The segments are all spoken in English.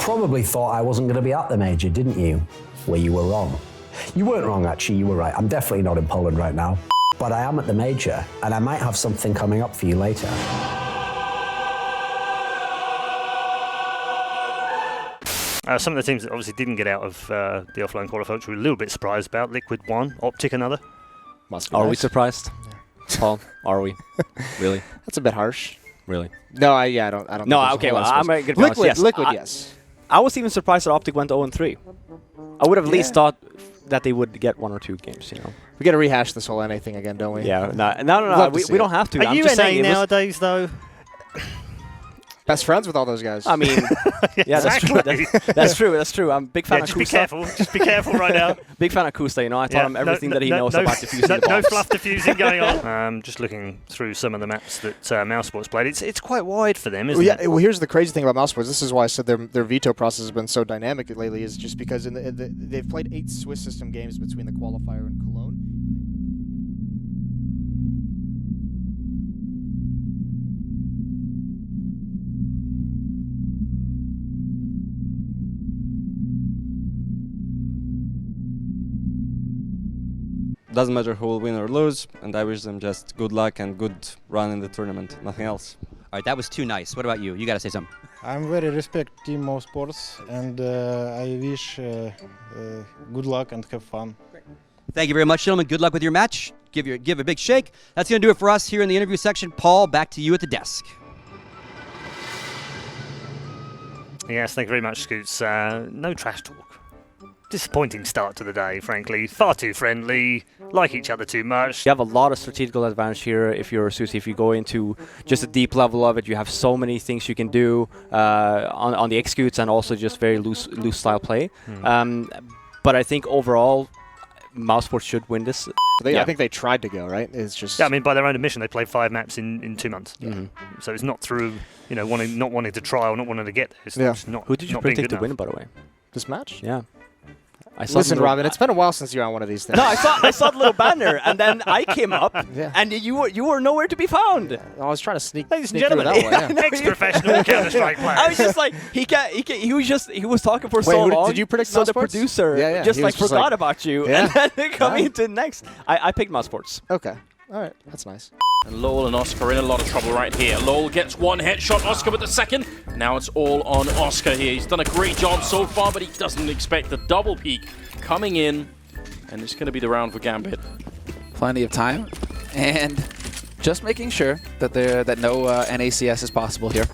probably thought I wasn't going to be at the major, didn't you? Well, you were wrong. You weren't wrong, actually, you were right. I'm definitely not in Poland right now. But I am at the major, and I might have something coming up for you later. Some of the teams that obviously didn't get out of the offline qualifier, which we're a little bit surprised about. Liquid one, Optic another. Are we surprised? Paul, are we? Really? That's a bit harsh. Really? No, I don't. No, think okay, well, I'm going to be honest, yes. Liquid, yes. I was even surprised that Optic went 0-3. I would have at least thought that they would get 1 or 2 games, you know. We got to rehash this whole NA thing again, don't we? Yeah, no, we don't have to. Are you NA nowadays, though? Best friends with all those guys. I mean, yeah, exactly. That's true. I'm a big fan of just Kusta. Just be careful right now. Big fan of Kusta, you know. I taught him everything that he knows about diffusing the bombs. No fluff diffusing going on. Just looking through some of the maps that Mousesports played. It's quite wide for them, isn't it? Well, here's the crazy thing about Mousesports. This is why I said their veto process has been so dynamic lately, is just because they've played 8 Swiss system games between the qualifier and Cologne. Doesn't matter who will win or lose, and I wish them just good luck and good run in the tournament, nothing else. All right, that was too nice. What about you? You got to say something. I'm very respect Team Mouzsports, and I wish good luck and have fun. Thank you very much, gentlemen. Good luck with your match. Give a big shake. That's going to do it for us here in the interview section. Paul, back to you at the desk. Yes, thank you very much, Scoots. No trash talk. Disappointing start to the day, frankly. Far too friendly, like each other too much. You have a lot of strategical advantage here if you're Susie. If you go into just a deep level of it, you have so many things you can do on the executes and also just very loose style play. But I think overall, Mousesports should win this. I think they tried to go, right? It's just... Yeah, I mean, by their own admission, they played 5 maps in 2 months. So it's not through, not wanting to try or not wanting to get there. It's just not. Who did you predict to win, by the way? This match? Yeah. Listen, Robin, it's been a while since you were on one of these things. No, I saw the little banner, and then I came up, and you were nowhere to be found. I was trying to sneak. Ladies and gentlemen, ex-professional Counter-Strike player. I was just like, he was talking for so long. Did you predict so Mousesports? The producer just forgot about you, and then coming into next. I picked Mousesports. Okay. All right, that's nice. And Lowell and Oscar are in a lot of trouble right here. Lowell gets 1 headshot, Oscar with the second. Now it's all on Oscar here. He's done a great job so far, but he doesn't expect the double peak coming in. And it's going to be the round for Gambit. Plenty of time. And just making sure that no NACS is possible here.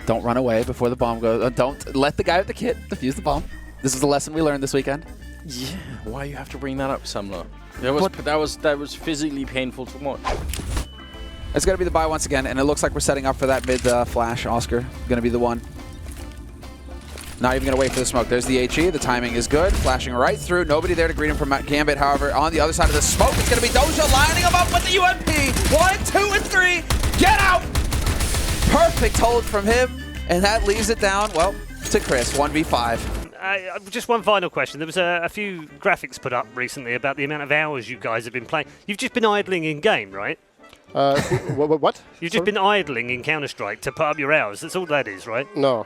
Don't run away before the bomb goes. Don't let the guy with the kit defuse the bomb. This is the lesson we learned this weekend. Yeah, why you have to bring that up, Sumler? That was physically painful to watch. It's going to be the buy once again, and it looks like we're setting up for that mid flash. Oscar going to be the one. Not even going to wait for the smoke. There's the HE. The timing is good. Flashing right through. Nobody there to greet him from Gambit. However, on the other side of the smoke, it's going to be Doja lining him up with the UMP. 1, 2, and 3. Get out! Perfect hold from him, and that leaves it down, well, to Chris. 1v5. Just one final question. There was a few graphics put up recently about the amount of hours you guys have been playing. You've just been idling in game, right? What? You've just been idling in Counter-Strike to put up your hours. That's all that is, right? No.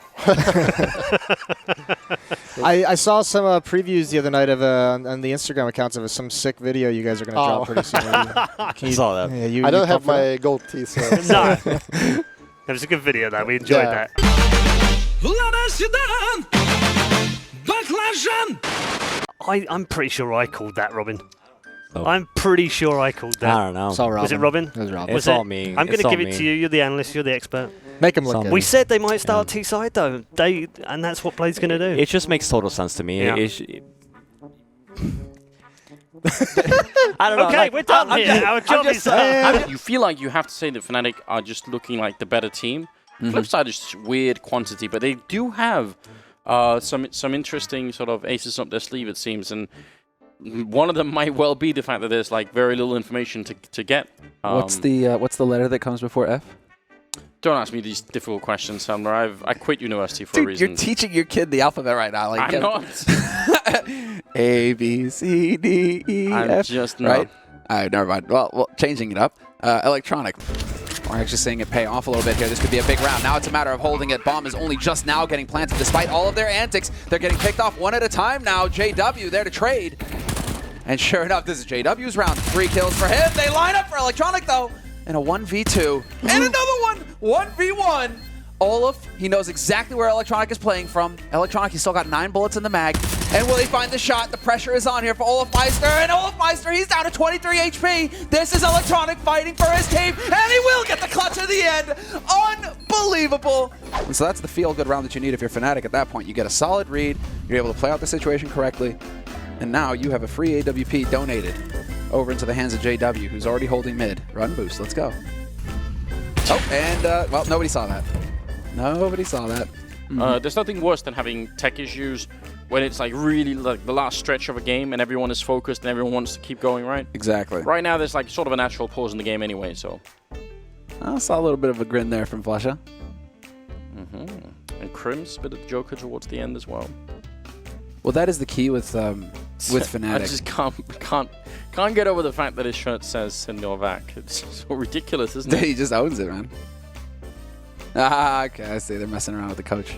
I saw some previews the other night of on the Instagram accounts of some sick video you guys are going to drop pretty soon. I saw that. Yeah, I don't have my gold teeth. So. No. It was a good video, though. We enjoyed that. I'm pretty sure I called that, Robin. Oh. I'm pretty sure I called that. I don't know. Was it Robin? It was Robin. It's all me. I'm going to give it to you. You're the analyst. You're the expert. Make him look good. We said they might start T-side, though. And that's what Blade's going to do. It just makes total sense to me. Yeah. I don't know. Okay, we're done here. Our job is You feel like you have to say that Fnatic are just looking like the better team. Flip side is just weird quantity, but they do have some interesting sort of aces up their sleeve, it seems, and one of them might well be the fact that there's like very little information to get. What's the letter that comes before F? Don't ask me these difficult questions, Sumner. I quit university for a reason. You're teaching your kid the alphabet right now. Like, I'm not. A, B, C, D, E, I'm F. just not. Right? All right, never mind. Well, changing it up. Electronic. We're actually seeing it pay off a little bit here. This could be a big round. Now it's a matter of holding it. Bomb is only just now getting planted. Despite all of their antics, they're getting picked off one at a time now. JW there to trade. And sure enough, this is JW's round. 3 kills for him. They line up for Electronic, though. And a 1v2. And another one! 1v1! Olaf, he knows exactly where Electronic is playing from. Electronic, he's still got 9 bullets in the mag. And will he find the shot? The pressure is on here for Olaf Meister. And Olaf Meister, he's down to 23 HP. This is Electronic fighting for his team. And he will get the clutch at the end. Unbelievable. And so that's the feel-good round that you need if you're Fnatic at that point. You get a solid read. You're able to play out the situation correctly. And now you have a free AWP donated over into the hands of JW, who's already holding mid. Run boost, let's go. Oh, and, well, nobody saw that. Nobody saw that. There's nothing worse than having tech issues when it's like really like the last stretch of a game and everyone is focused and everyone wants to keep going, right? Exactly. Right now there's like sort of a natural pause in the game anyway, so. I saw a little bit of a grin there from Flasha. And Crim's bit of Joker towards the end as well. Well, that is the key with Fnatic. I just can't get over the fact that his shirt says Senor It's so ridiculous, isn't it? He just owns it, man. Ah, okay, I see. They're messing around with the coach.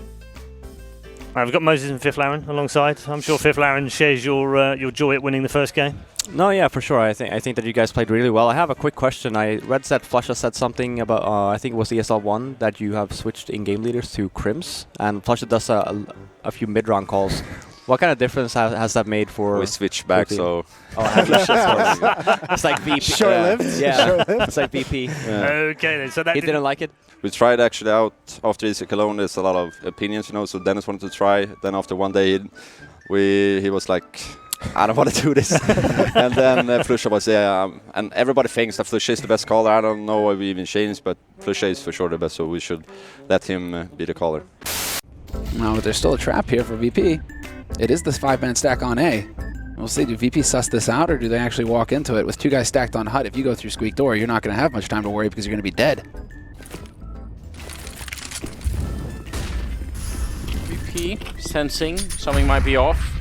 Right, we've got Moses and Fifth Laren alongside. I'm sure Fifth Laren shares your joy at winning the first game. No, yeah, for sure. I think that you guys played really well. I have a quick question. I read that Flasha said something about, I think it was ESL1, that you have switched in-game leaders to Crims, and Flasha does a few mid-round calls. What kind of difference has that made for... We switched back, so... Oh, have you? It's like VP. Short-lived? Yeah, Short-lived? it's like VP. Yeah. Okay, then. So that He didn't like it? We tried actually out after EC Cologne. There's a lot of opinions, you know, so Dennis wanted to try. Then after one day, he was like, I don't want to do this. And then Flusha was, and everybody thinks that Flusha is the best caller. I don't know why we even changed, but Flusha is for sure the best, so we should let him be the caller. No, but there's still a trap here for VP. It is this 5-man stack on A. We'll see, do VP suss this out, or do they actually walk into it? With 2 guys stacked on Hut, if you go through Squeak Door, you're not going to have much time to worry because you're going to be dead. VP sensing something might be off.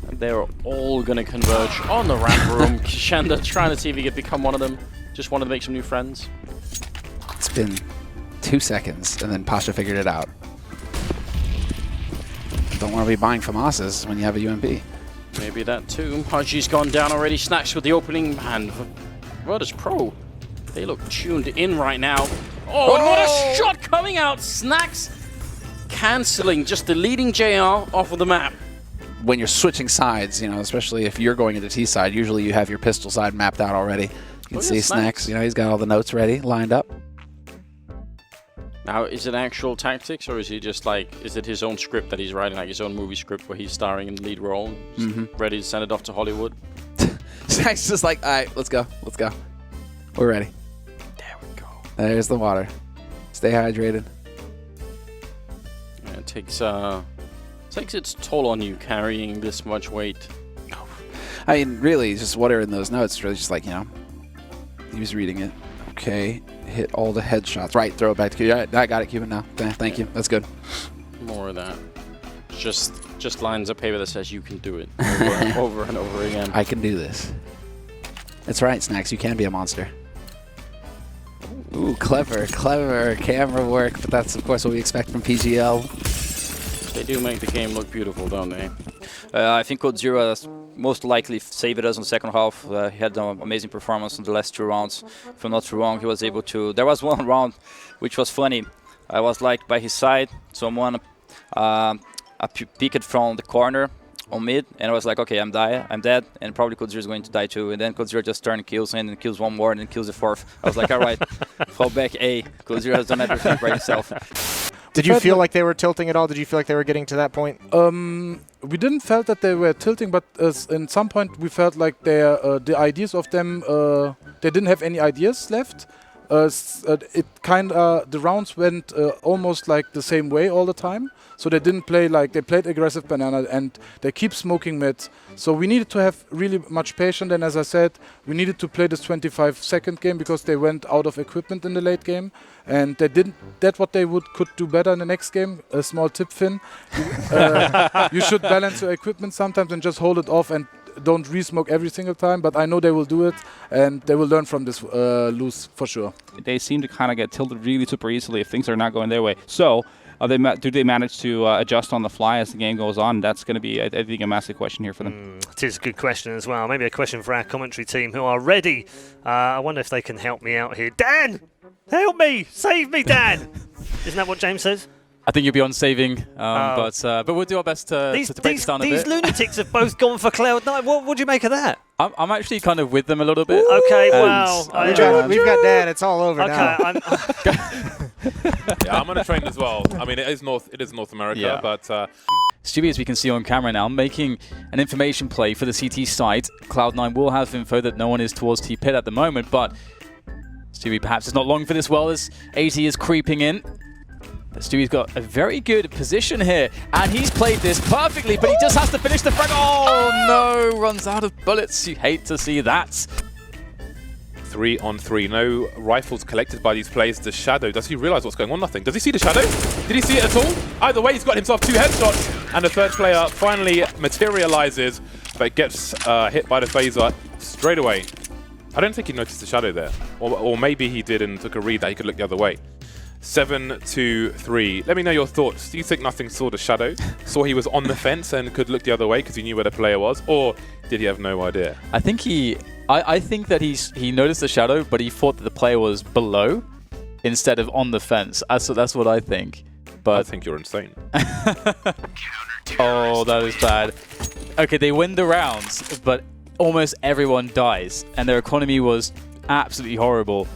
And they're all going to converge on the ramp room. Shanda trying to see if he could become one of them. Just wanted to make some new friends. It's been 2 seconds, and then Pasha figured it out. Don't want to be buying FAMASas when you have a UMP. Maybe that too. Haji's gone down already. Snacks with the opening hand. Virtus Pro. They look tuned in right now. Oh, and what a shot coming out. Snacks cancelling, just deleting JR off of the map. When you're switching sides, you know, especially if you're going into T side, usually you have your pistol side mapped out already. You can see Snacks, you know, he's got all the notes ready, lined up. Now, is it actual tactics, or is he just like, is it his own script that he's writing, like his own movie script where he's starring in the lead role, ready to send it off to Hollywood? Snacks just like, all right, let's go. We're ready. There we go. There's the water. Stay hydrated. Yeah, it takes its toll on you carrying this much weight. I mean, really, just what are in those notes? It's really just like, you know, he was reading it. Okay, hit all the headshots. Right, throw it back to Cuban. I got it, Cuban, now. Thank you. That's good. More of that. Just lines of paper that says you can do it over and over again. I can do this. That's right, Snacks. You can be a monster. Ooh, clever camera work. But that's, of course, what we expect from PGL. They do make the game look beautiful, don't they? I think Code Zero has most likely saved us in the second half. He had an amazing performance in the last 2 rounds. If I'm not wrong, he was able to... There was one round which was funny. I was like by his side. Someone peeked from the corner on mid, and I was like, okay, I'm dead, and probably Code Zero is going to die too. And then Code Zero just turned and kills him, and kills one more, and then kills the 4th. I was like, all right, fall back A. Code Zero has done everything by himself. Did you feel like they were tilting at all? Did you feel like they were getting to that point? We didn't felt that they were tilting, but in some point we felt like the ideas of them, they didn't have any ideas left. The rounds went almost like the same way all the time. So they didn't play like, they played aggressive banana and they keep smoking mid. So we needed to have really much patience, and as I said, we needed to play this 25-second game because they went out of equipment in the late game. And they didn't, that's what they could do better in the next game. A small tip, Finn. You should balance your equipment sometimes and just hold it off and don't re-smoke every single time, but I know they will do it, and they will learn from this lose for sure. They seem to kind of get tilted really super easily if things are not going their way. So, do they manage to adjust on the fly as the game goes on? That's going to be, I think, a massive question here for them. It is a good question as well. Maybe a question for our commentary team who are ready. I wonder if they can help me out here. Dan! Help me! Save me, Dan! Isn't that what James says? I think you'll be on saving, but we'll do our best to break this down a bit. These lunatics have both gone for Cloud9. What do you make of that? I'm actually kind of with them a little bit. Okay, well... We've got Dan. It's all over now. Yeah, I'm on a train as well. I mean, it is North America, but... Stewie, as we can see on camera now, making an information play for the CT side. Cloud9 will have info that no one is towards T-Pit at the moment, but Stewie perhaps is not long for this well as AZ is creeping in. But Stewie's got a very good position here, and he's played this perfectly, but he just has to finish the frag. Oh no, runs out of bullets. You hate to see that. 3 on 3, no rifles collected by these players. The Shadow, does he realize what's going on? Nothing. Does he see the Shadow? Did he see it at all? Either way, he's got himself 2 headshots, and the third player finally materializes, but gets hit by the phaser straight away. I don't think he noticed the Shadow there, or maybe he did and took a read that he could look the other way. 7-2-3. Let me know your thoughts. Do you think nothing saw the Shadow? Saw he was on the fence and could look the other way because he knew where the player was? Or did he have no idea? I think I think that he noticed the Shadow, but he thought that the player was below instead of on the fence. That's what I think. But I think you're insane. Oh, that is bad. Okay, they win the rounds, but almost everyone dies, and their economy was absolutely horrible.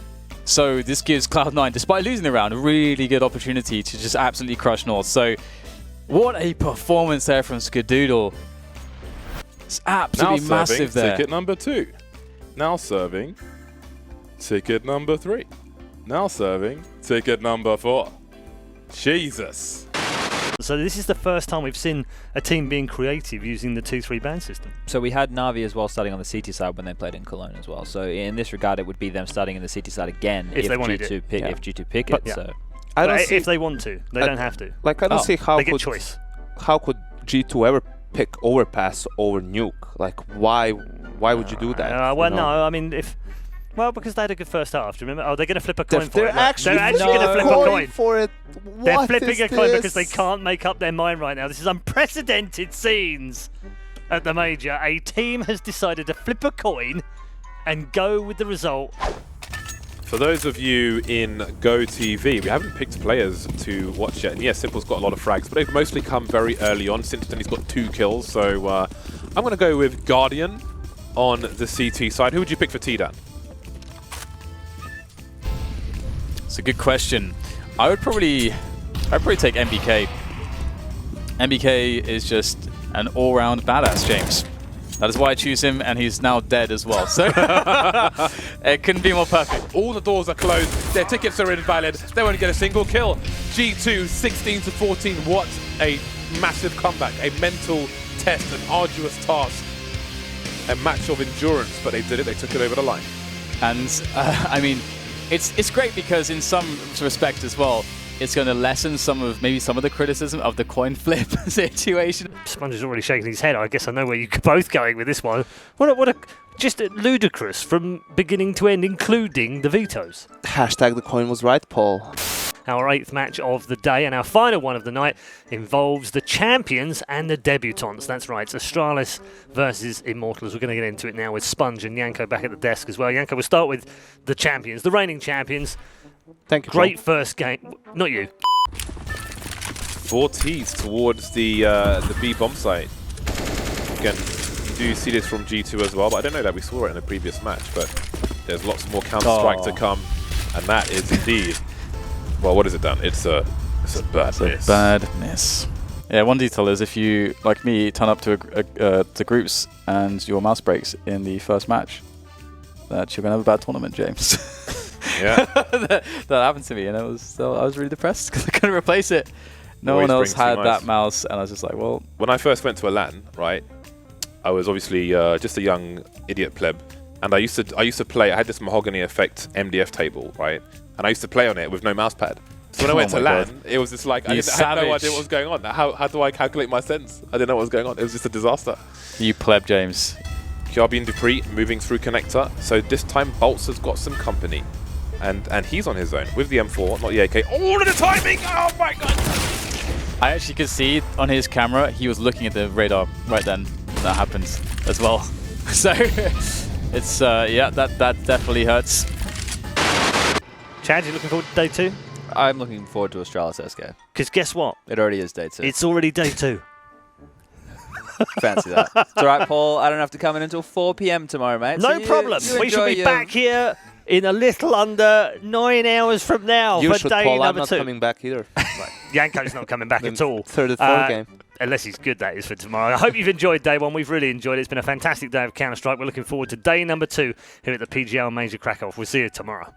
So this gives Cloud9, despite losing the round, a really good opportunity to just absolutely crush North. So what a performance there from Skadoodle. It's absolutely massive there. Ticket number 2. Now serving ticket number 3. Now serving ticket number 4. Jesus. So this is the first time we've seen a team being creative using the 2-3 ban system. So we had Na'Vi as well starting on the CT side when they played in Cologne as well. So in this regard, it would be them starting in the CT side again if they wanted G2 pick, if G2 pick but it. So I don't see, if they want to, they don't have to. Like I don't see how they get choice. How could G2 ever pick Overpass over Nuke? Like why would you do that? Well, no, I mean because they had a good first half. Do you remember? Oh, they're going to flip a coin for they're it. Actually going to flip a coin for it. They're flipping a coin because they can't make up their mind right now. This is unprecedented scenes at the major. A team has decided to flip a coin and go with the result. For those of you in GoTV, we haven't picked players to watch yet. And yes, Simple's got a lot of frags, but they've mostly come very early on. Simpson, he's got 2 kills. So I'm going to go with Guardian on the CT side. Who would you pick for T-Dan? It's a good question. I'd probably take MBK. MBK is just an all-round badass, James. That is why I choose him, and he's now dead as well. So it couldn't be more perfect. All the doors are closed. Their tickets are invalid. They won't get a single kill. G2 16-14. What a massive comeback. A mental test, an arduous task. A match of endurance, but they did it. They took it over the line. And I mean, it's great because in some respect as well, it's going to lessen some of the criticism of the coin flip situation. Sponge is already shaking his head. I guess I know where you're both going with this one. What a just ludicrous from beginning to end, including the vetoes. Hashtag the coin was right, Paul. Our 8th match of the day and our final one of the night involves the champions and the debutants. That's right, it's Astralis versus Immortals. We're going to get into it now with Sponge and Yanko back at the desk as well. Yanko, we'll start with the champions, the reigning champions. Thank you. Great first game. Not you. 4 Ts towards the B bomb site. Again, you do see this from G2 as well, but I don't know that we saw it in the previous match, but there's lots more Counter-Strike to come, and that is indeed... Well, what has it done? It's a bad miss. Bad miss. Yeah, one detail is if you, like me, turn up to groups and your mouse breaks in the first match, that you're going to have a bad tournament, James. Yeah. that happened to me, and I was really depressed because I couldn't replace it. No one else had that mouse, and I was just like, well... When I first went to a LAN, right, I was obviously just a young idiot pleb, and I used to play, I had this Mahogany Effect MDF table, right, and I used to play on it with no mouse pad. So when I went to LAN, it was just like, I had no idea what was going on. How do I calculate my sense? I didn't know what was going on. It was just a disaster. You pleb, James. Kiabi and Dupree moving through connector. So this time Bolts has got some company. And he's on his own with the M4, not the AK. All of the timing! Oh my god! I actually could see on his camera, he was looking at the radar right then. That happens as well. So, it's, yeah, that definitely hurts. Chad, you looking forward to day 2? I'm looking forward to Australis SK. Because guess what? It already is day 2. It's already day 2. Fancy that. It's all right, Paul. I don't have to come in until 4 p.m. tomorrow, mate. No problem. We should be back here in a little under 9 hours from now You for should, day Paul. number I'm not 2. coming back either. Yanko's not coming back at all. Third game. Unless he's good, that is, for tomorrow. I hope you've enjoyed day 1. We've really enjoyed it. It's been a fantastic day of Counter-Strike. We're looking forward to day number 2 here at the PGL Major Krakow. We'll see you tomorrow.